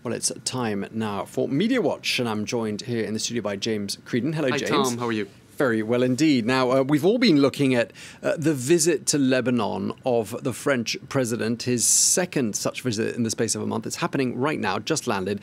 Well, it's time now for Media Watch, and I'm joined here in the studio by James Creedon. Hello, James. Hi, Tom. How are you? Very well indeed. Now, we've all been looking at the visit to Lebanon of the French president, his second such visit in the space of a month. It's happening right now, just landed.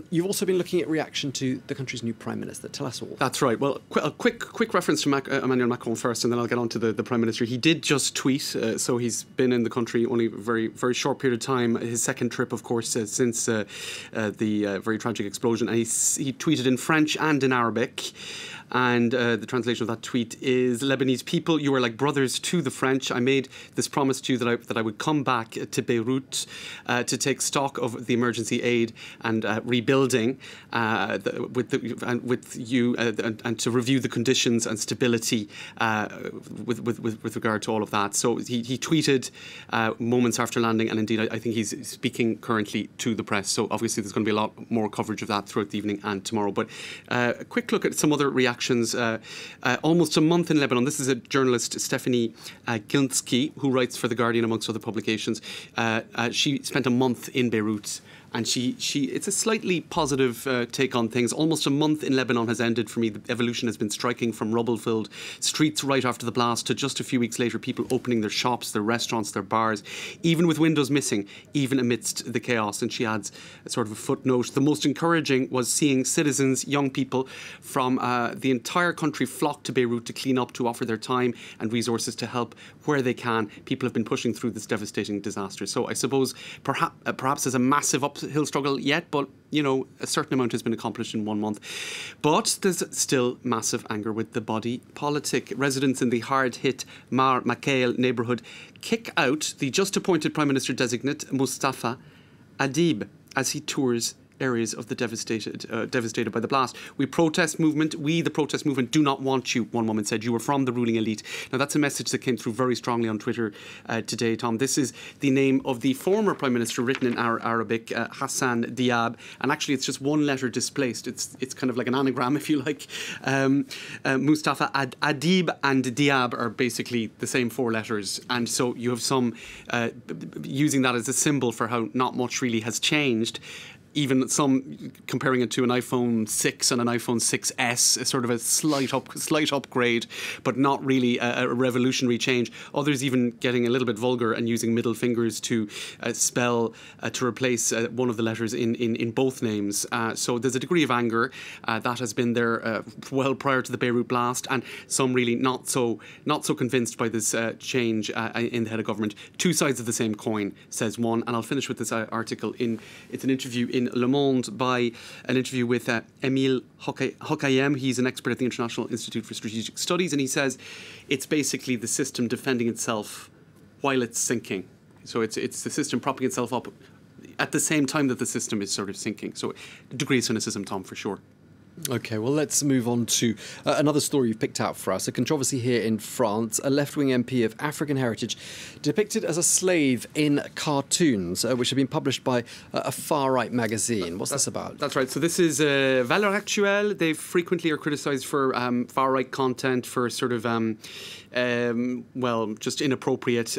You've also been looking at reaction to the country's new prime minister. Tell us all. That's right. Well, a quick reference to Emmanuel Macron first, and then I'll get on to the prime minister. He did just tweet, so he's been in the country only a very, very short period of time. His second trip, of course, since the very tragic explosion. And he tweeted in French and in Arabic. And the translation of that tweet is, Lebanese people, you are like brothers to the French. I made this promise to you that I would come back to Beirut to take stock of the emergency aid and rebuilding with you and to review the conditions and stability with regard to all of that. So he tweeted moments after landing, and indeed I think he's speaking currently to the press. So obviously there's going to be a lot more coverage of that throughout the evening and tomorrow. But a quick look at some other reactions. Almost a month in Lebanon. This is a journalist, Stephanie Gilnsky, who writes for The Guardian, amongst other publications. She spent a month in Beirut. And it's a slightly positive take on things. Almost a month in Lebanon has ended for me. The evolution has been striking from rubble-filled streets right after the blast to just a few weeks later, people opening their shops, their restaurants, their bars, even with windows missing, even amidst the chaos. And she adds a sort of a footnote. The most encouraging was seeing citizens, young people from the entire country flock to Beirut to clean up, to offer their time and resources to help where they can. People have been pushing through this devastating disaster. So I suppose perhaps there's a massive uphill struggle yet, but you know, a certain amount has been accomplished in 1 month. But there's still massive anger with the body politic. Residents in the hard-hit Mar Makeel neighbourhood kick out the just appointed Prime Minister designate Mustafa Adib as he tours areas of the devastated by the blast. We, the protest movement, do not want you, one woman said. You were from the ruling elite. Now, that's a message that came through very strongly on Twitter today, Tom. This is the name of the former Prime Minister, written in Arabic, Hassan Diab, and actually it's just one letter displaced. It's kind of like an anagram, if you like. Mustafa Adib and Diab are basically the same 4 letters, and so you have some using that as a symbol for how not much really has changed. Even some comparing it to an iPhone 6 and an iPhone 6S, a sort of a slight upgrade, but not really a revolutionary change. Others even getting a little bit vulgar and using middle fingers to spell, to replace one of the letters in both names. So there's a degree of anger that has been there well prior to the Beirut blast, and some really not so convinced by this change in the head of government. Two sides of the same coin, says one. And I'll finish with this article. It's an interview in Le Monde by an interview with Emile Hokayem. He's an expert at the International Institute for Strategic Studies, and he says it's basically the system defending itself while it's sinking. So it's the system propping itself up at the same time that the system is sort of sinking. So a degree of cynicism, Tom, for sure. OK, well, let's move on to another story you've picked out for us. A controversy here in France. A left-wing MP of African heritage depicted as a slave in cartoons, which have been published by a far-right magazine. What's this about? That's right. So this is Valeurs Actuelles. They frequently are criticised for far-right content, for sort of, just inappropriate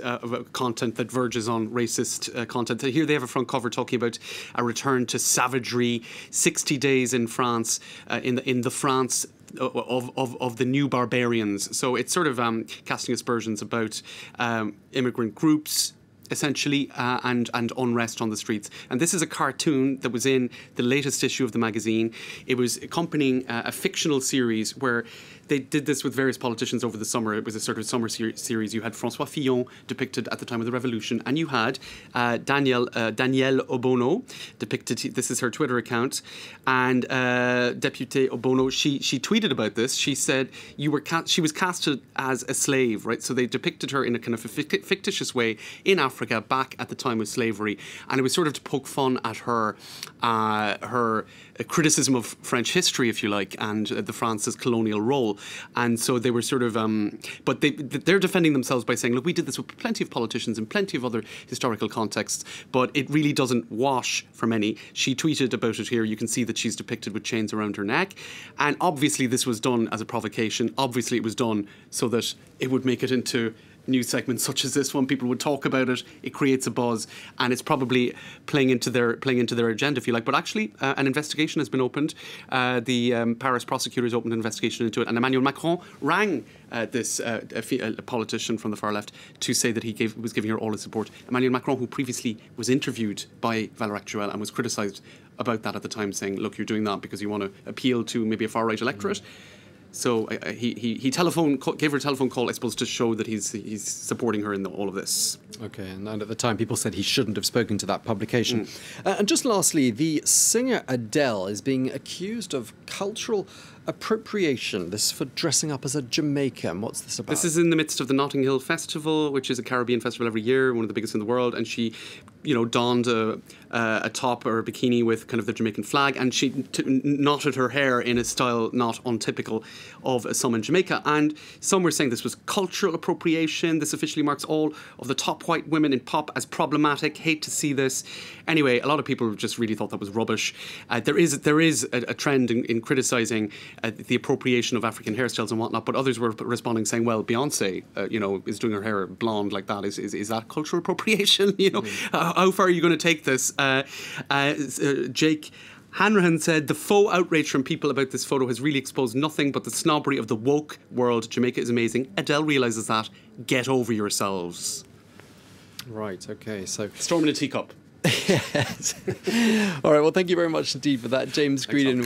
content that verges on racist content. Here they have a front cover talking about a return to savagery, 60 days in France, in the France of the new barbarians. So it's sort of casting aspersions about immigrant groups, essentially, and unrest on the streets. And this is a cartoon that was in the latest issue of the magazine. It was accompanying a fictional series where they did this with various politicians over the summer. It was a sort of summer series. You had François Fillon depicted at the time of the revolution, and you had Danielle Obono depicted. This is her Twitter account, and Deputé Obono. She tweeted about this. She said she was casted as a slave, right? So they depicted her in a kind of a fictitious way in Africa back at the time of slavery, and it was sort of to poke fun at her criticism of French history, if you like, and the France's colonial role. And so they were sort of, but they're defending themselves by saying, look, we did this with plenty of politicians and plenty of other historical contexts, but it really doesn't wash for many. She tweeted about it here. You can see that she's depicted with chains around her neck. And obviously this was done as a provocation. Obviously it was done so that it would make it into news segments such as this one. People would talk about it. It creates a buzz, and it's probably playing into their agenda, if you like. But actually, an investigation has been opened. The Paris prosecutors opened an investigation into it, and Emmanuel Macron rang this a politician from the far left to say that he was giving her all his support. Emmanuel Macron, who previously was interviewed by Valorec Joel and was criticised about that at the time, saying, "Look, you're doing that because you want to appeal to maybe a far right electorate." So he gave her a telephone call, I suppose, to show that he's supporting her in all of this. Okay, and at the time people said he shouldn't have spoken to that publication. And just lastly, the singer Adele is being accused of cultural appropriation. This for dressing up as a Jamaican. What's this about? This is in the midst of the Notting Hill Festival, which is a Caribbean festival every year, one of the biggest in the world, and she, donned a top or a bikini with kind of the Jamaican flag, and she knotted her hair in a style not untypical of some in Jamaica. And some were saying this was cultural appropriation. This officially marks all of the top white women in pop as problematic. Hate to see this. Anyway, a lot of people just really thought that was rubbish. There is a trend in criticising the appropriation of African hairstyles and whatnot, but others were responding saying, well, Beyonce, is doing her hair blonde like that. Is that cultural appropriation? How far are you going to take this? Jake Hanrahan said, the faux outrage from people about this photo has really exposed nothing but the snobbery of the woke world. Jamaica is amazing. Adele realises that. Get over yourselves. Right, okay, so... Storm in a teacup. Yes. All right, well, thank you very much indeed for that. James Greedon.